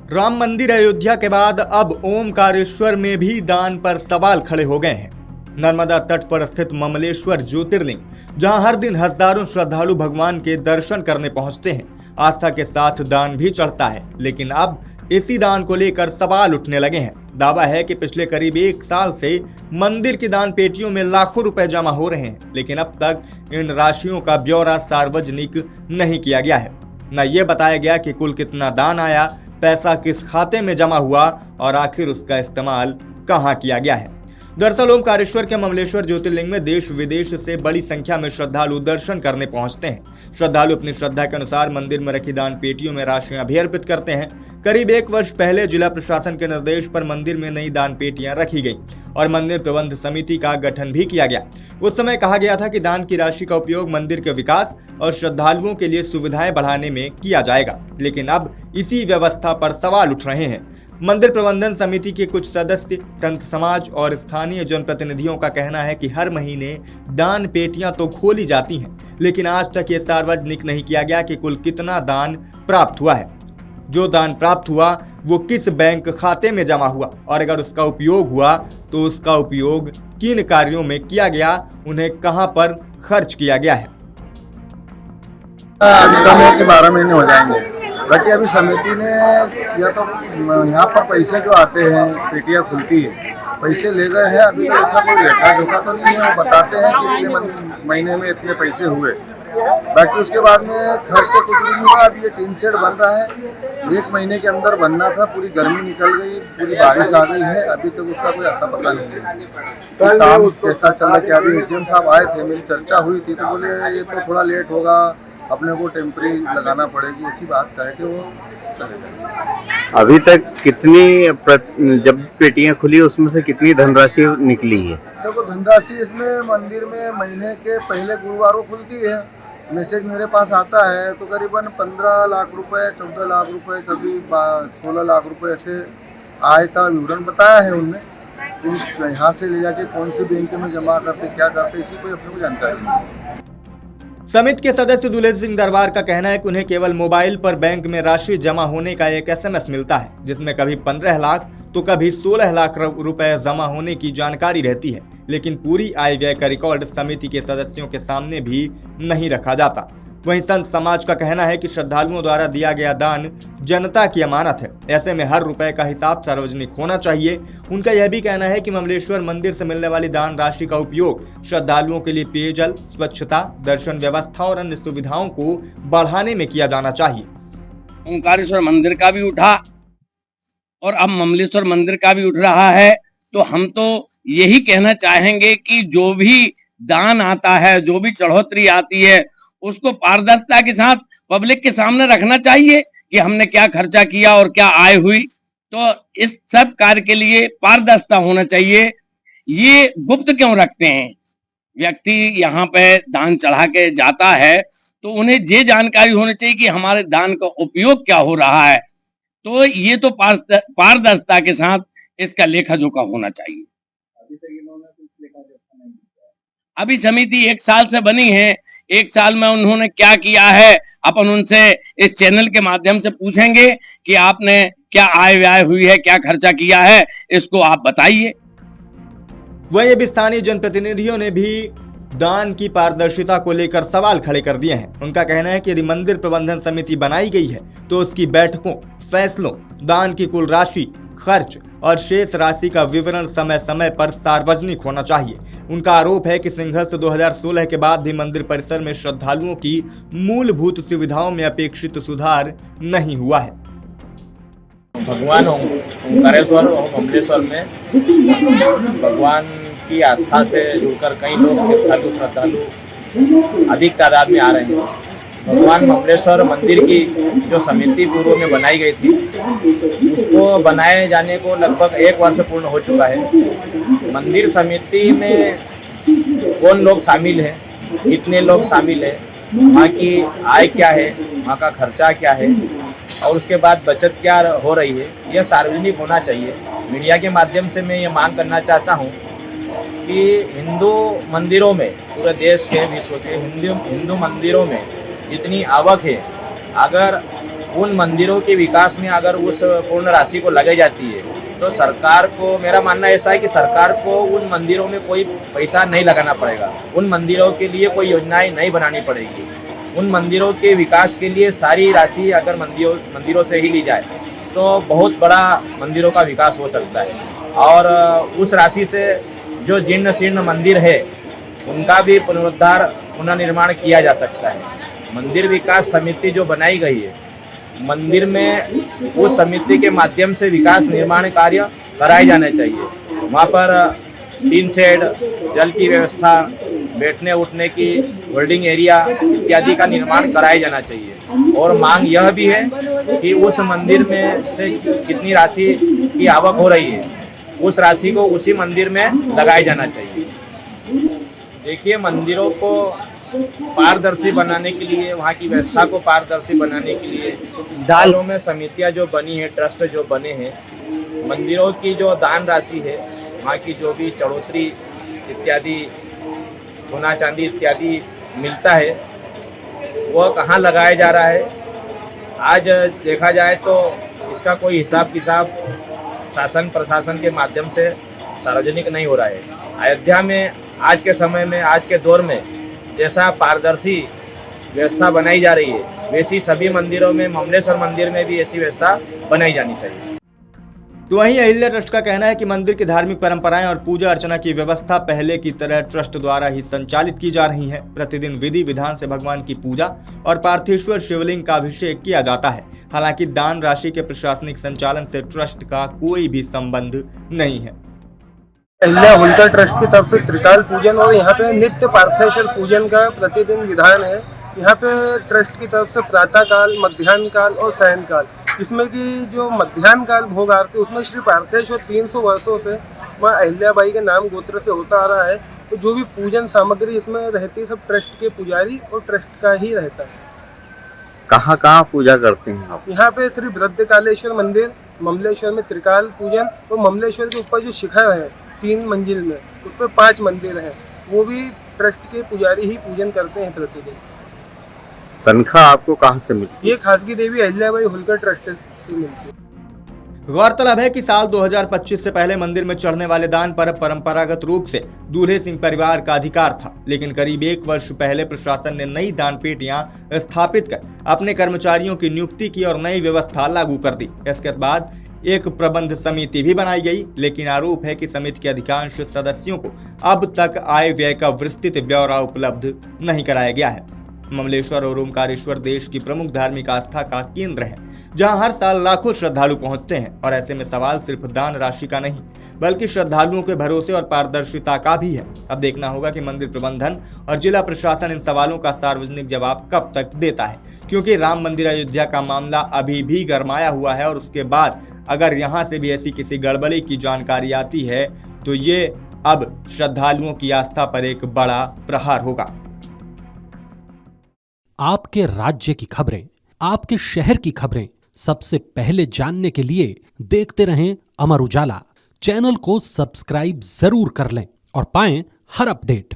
राम मंदिर अयोध्या के बाद अब ओमकारेश्वर में भी दान पर सवाल खड़े हो गए हैं। नर्मदा तट पर स्थित ममलेश्वर ज्योतिर्लिंग, जहां हर दिन हजारों श्रद्धालु भगवान के दर्शन करने पहुंचते हैं, आस्था के साथ दान भी चढ़ता है। लेकिन अब इसी दान को लेकर सवाल उठने लगे हैं। दावा है कि पिछले करीब 1 साल से मंदिर की दान पेटियों में लाखों रुपए जमा हो रहे हैं, लेकिन अब तक इन राशियों का ब्यौरा सार्वजनिक नहीं किया गया है। न ये बताया गया कि कुल कितना दान आया, पैसा किस खाते में जमा हुआ और आखिर उसका इस्तेमाल कहां किया गया है। दरअसल ओमकारेश्वर के ममलेश्वर ज्योतिर्लिंग में देश विदेश से बड़ी संख्या में श्रद्धालु दर्शन करने पहुंचते हैं। श्रद्धालु अपनी श्रद्धा के अनुसार मंदिर में रखी दान पेटियों में राशियां भी अर्पित करते हैं। करीब 1 वर्ष पहले जिला प्रशासन के निर्देश पर मंदिर में नई दान पेटियां रखी गई और मंदिर प्रबंध समिति का गठन भी किया गया। उस समय कहा गया था कि दान की राशि का उपयोग मंदिर के विकास और श्रद्धालुओं के लिए सुविधाएं बढ़ाने में किया जाएगा, लेकिन अब इसी व्यवस्था पर सवाल उठ रहे हैं। मंदिर प्रबंधन समिति के कुछ सदस्य, संत समाज और स्थानीय जनप्रतिनिधियों का कहना है कि हर महीने दान पेटियां तो खोली जाती हैं, लेकिन आज तक ये सार्वजनिक नहीं किया गया कि कुल कितना दान प्राप्त हुआ है, जो दान प्राप्त हुआ वो किस बैंक खाते में जमा हुआ और अगर उसका उपयोग हुआ तो उसका उपयोग किन कार्यों में किया गया, उन्हें कहां पर खर्च किया गया है। अभी 12 महीने हो जाएंगे, बाकी अभी समिति ने या तो यहाँ पर पैसे जो आते हैं, पेटियाँ खुलती है, पैसे ले गए हैं। अभी तो ऐसा कोई लेखा जोखा तो नहीं है, वो बताते हैं कि इतने महीने में इतने पैसे हुए, बाकी उसके बाद में खर्च कुछ भी नहीं हुआ। अभी ये टीन शेड बन रहा है, 1 महीने के अंदर बनना था, पूरी गर्मी निकल गई, पूरी बारिश आ गई है, अभी तक उसका कोई अता पता नहीं है। तो काम कैसा चल रहा है, क्या अभी एसडीएम साहब आए थे, मेरी चर्चा हुई थी, तो बोले ये तो थोड़ा लेट होगा, अपने को टेम्परी लगाना पड़ेगी, ऐसी बात कह के वो चले गए। अभी तक कितनी जब पेटियां खुली उसमें से कितनी धनराशि निकली है? देखो धनराशि इसमें मंदिर में महीने के पहले गुरुवार को खुलती है, मैसेज मेरे पास आता है, तो करीबन 15 लाख रुपए, 14 लाख रुपए, कभी 16 लाख रुपए ऐसे आय का विवरण बताया है उनने। यहाँ से ले जाके कौन सी बैंक में जमा करते, क्या करते, इसी कोई अपने को जानकारी नहीं। समिति के सदस्य दुलेर सिंह दरबार का कहना है कि उन्हें केवल मोबाइल पर बैंक में राशि जमा होने का एक SMS मिलता है, जिसमें कभी 15 लाख तो कभी 16 लाख रुपए जमा होने की जानकारी रहती है, लेकिन पूरी आय व्यय का रिकॉर्ड समिति के सदस्यों के सामने भी नहीं रखा जाता। वहीं संत समाज का कहना है कि श्रद्धालुओं द्वारा दिया गया दान जनता की अमानत है, ऐसे में हर रुपए का हिसाब सार्वजनिक होना चाहिए। उनका यह भी कहना है कि ममलेश्वर मंदिर से मिलने वाली दान राशि का उपयोग श्रद्धालुओं के लिए पेयजल, स्वच्छता, दर्शन व्यवस्था और अन्य सुविधाओं को बढ़ाने में किया जाना चाहिए। ओमकारेश्वर मंदिर का भी उठा और अब ममलेश्वर मंदिर का भी उठ रहा है, तो हम तो यही कहना चाहेंगे कि जो भी दान आता है, जो भी चढ़ोतरी आती है, उसको पारदर्शिता के साथ पब्लिक के सामने रखना चाहिए कि हमने क्या खर्चा किया और क्या आय हुई। तो इस सब कार्य के लिए पारदर्शिता होना चाहिए। ये गुप्त क्यों रखते हैं? व्यक्ति यहाँ पे दान चढ़ा के जाता है तो उन्हें ये जानकारी होनी चाहिए कि हमारे दान का उपयोग क्या हो रहा है। तो ये तो पारदर्शिता के साथ इसका लेखा जोखा होना चाहिए। अभी समिति 1 साल से बनी है, 1 साल में उन्होंने क्या किया है, अपन उनसे इस चैनल के माध्यम से पूछेंगे कि आपने क्या आय व्यय हुई है, क्या खर्चा किया है, इसको आप बताइए। वहीं अब स्थानीय जनप्रतिनिधियों ने भी दान की पारदर्शिता को लेकर सवाल खड़े कर दिए हैं। उनका कहना है कि यदि मंदिर प्रबंधन समिति बनाई गई है तो उसकी बैठकों, फैसलों, दान की कुल राशि, खर्च और शेष राशि का विवरण समय समय पर सार्वजनिक होना चाहिए। उनका आरोप है कि संघर्ष 2016 के बाद भी मंदिर परिसर में श्रद्धालुओं की मूलभूत सुविधाओं में अपेक्षित सुधार नहीं हुआ है। भगवान ओमकारेश्वर और ममलेश्वर में भगवान की आस्था से जुड़कर कई लोग श्रद्धालु अधिक तादाद में आ रहे हैं। भगवान ममलेश्वर मंदिर की जो समिति पूर्व में बनाई गई थी, उसको बनाए जाने को लगभग 1 वर्ष पूर्ण हो चुका है। मंदिर समिति में कौन लोग शामिल हैं, कितने लोग शामिल हैं, वहाँ की आय क्या है, वहाँ का खर्चा क्या है और उसके बाद बचत क्या हो रही है, यह सार्वजनिक होना चाहिए। मीडिया के माध्यम से मैं ये मांग करना चाहता हूँ कि हिंदू मंदिरों में, पूरे देश के, विश्व के हिंदू मंदिरों में जितनी आवक है, अगर उन मंदिरों के विकास में अगर उस पूर्ण राशि को लगाई जाती है तो सरकार को, मेरा मानना ऐसा है कि सरकार को उन मंदिरों में कोई पैसा नहीं लगाना पड़ेगा, उन मंदिरों के लिए कोई योजनाएं नहीं बनानी पड़ेगी। उन मंदिरों के विकास के लिए सारी राशि अगर मंदिरों से ही ली जाए तो बहुत बड़ा मंदिरों का विकास हो सकता है। और उस राशि से जो जीर्ण शीर्ण मंदिर है उनका भी पुनरुद्धार, पुनर्निर्माण किया जा सकता है। मंदिर विकास समिति जो बनाई गई है, मंदिर में उस समिति के माध्यम से विकास निर्माण कार्य कराए जाने चाहिए। वहाँ पर टीन शेड, जल की व्यवस्था, बैठने उठने की होल्डिंग एरिया इत्यादि का निर्माण कराया जाना चाहिए। और मांग यह भी है कि उस मंदिर में से कितनी राशि की आवक हो रही है, उस राशि को उसी मंदिर में लगाया जाना चाहिए। देखिए, मंदिरों को पारदर्शी बनाने के लिए, वहाँ की व्यवस्था को पारदर्शी बनाने के लिए दालों में समितियाँ जो बनी है, ट्रस्ट जो बने हैं, मंदिरों की जो दान राशि है, वहाँ की जो भी चढ़ोतरी इत्यादि, सोना चांदी इत्यादि मिलता है, वह कहाँ लगाया जा रहा है। आज देखा जाए तो इसका कोई हिसाब किताब शासन प्रशासन के माध्यम से सार्वजनिक नहीं हो रहा है। अयोध्या में आज के समय में, आज के दौर में जैसा पारदर्शी व्यवस्था बनाई जा रही है, वैसी सभी मंदिरों में, ममलेश्वर मंदिर में भी ऐसी व्यवस्था बनाई जानी चाहिए। तो वहीं अहिल्या ट्रस्ट का कहना है कि मंदिर की धार्मिक परंपराएं और पूजा अर्चना की व्यवस्था पहले की तरह ट्रस्ट द्वारा ही संचालित की जा रही है। प्रतिदिन विधि विधान से भगवान की पूजा और पार्थेश्वर शिवलिंग का अभिषेक किया जाता है। हालांकि दान राशि के प्रशासनिक संचालन से ट्रस्ट का कोई भी संबंध नहीं है। अहिल्या होलकर ट्रस्ट की तरफ से त्रिकाल पूजन और यहाँ पे नित्य पार्थेश्वर पूजन का प्रतिदिन विधान है। यहाँ पे ट्रस्ट की तरफ से प्रातः काल, मध्याह्न काल और सायं काल, इसमें कि जो मध्याह्न काल भोग आरती, उसमें श्री पार्थेश्वर 300 वर्षों से वह अहिल्याबाई के नाम गोत्र से होता आ रहा है। तो जो भी पूजन सामग्री इसमें रहती है, सब ट्रस्ट के पुजारी और ट्रस्ट का ही रहता है। कहाँ कहाँ पूजा करते हैं आप? यहाँ पे श्री वृद्धकालेश्वर मंदिर, ममलेश्वर में त्रिकाल पूजन, और ममलेश्वर के ऊपर जो शिखर है 3 मंजिल में, उस पर 5 मंदिर हैं, वो भी ट्रस्ट के पुजारी ही पूजन करते हैं प्रतिदिन। तनख्वाह आपको कहाँ से मिलती है? ये खासगी देवी अहिल्याबाई होलकर ट्रस्ट से मिलती है। गौरतलब है कि साल 2025 से पहले मंदिर में चढ़ने वाले दान पर परंपरागत रूप से दूल्हे सिंह परिवार का अधिकार था, लेकिन करीब 1 वर्ष पहले प्रशासन ने नई दान पेटियां स्थापित कर अपने कर्मचारियों की नियुक्ति की और नई व्यवस्था लागू कर दी। इसके बाद एक प्रबंध समिति भी बनाई गई, लेकिन आरोप है कि समिति के अधिकांश सदस्यों को अब तक आय व्यय का विस्तृत ब्यौरा उपलब्ध नहीं कराया गया है। ममलेश्वर और ओमकारेश्वर देश की प्रमुख धार्मिक आस्था का केंद्र है, जहां हर साल लाखों श्रद्धालु पहुंचते हैं। और ऐसे में सवाल सिर्फ दान राशि का नहीं, बल्कि श्रद्धालुओं के भरोसे और पारदर्शिता का भी है। अब देखना होगा कि मंदिर प्रबंधन और जिला प्रशासन इन सवालों का सार्वजनिक जवाब कब तक देता है, क्योंकि राम मंदिर अयोध्या का मामला अभी भी गरमाया हुआ है। और उसके बाद अगर यहाँ से भी ऐसी किसी गड़बड़ी की जानकारी आती है तो ये अब श्रद्धालुओं की आस्था पर एक बड़ा प्रहार होगा। आपके राज्य की खबरें, आपके शहर की खबरें सबसे पहले जानने के लिए देखते रहें अमर उजाला। चैनल को सब्सक्राइब जरूर कर लें और पाएं हर अपडेट।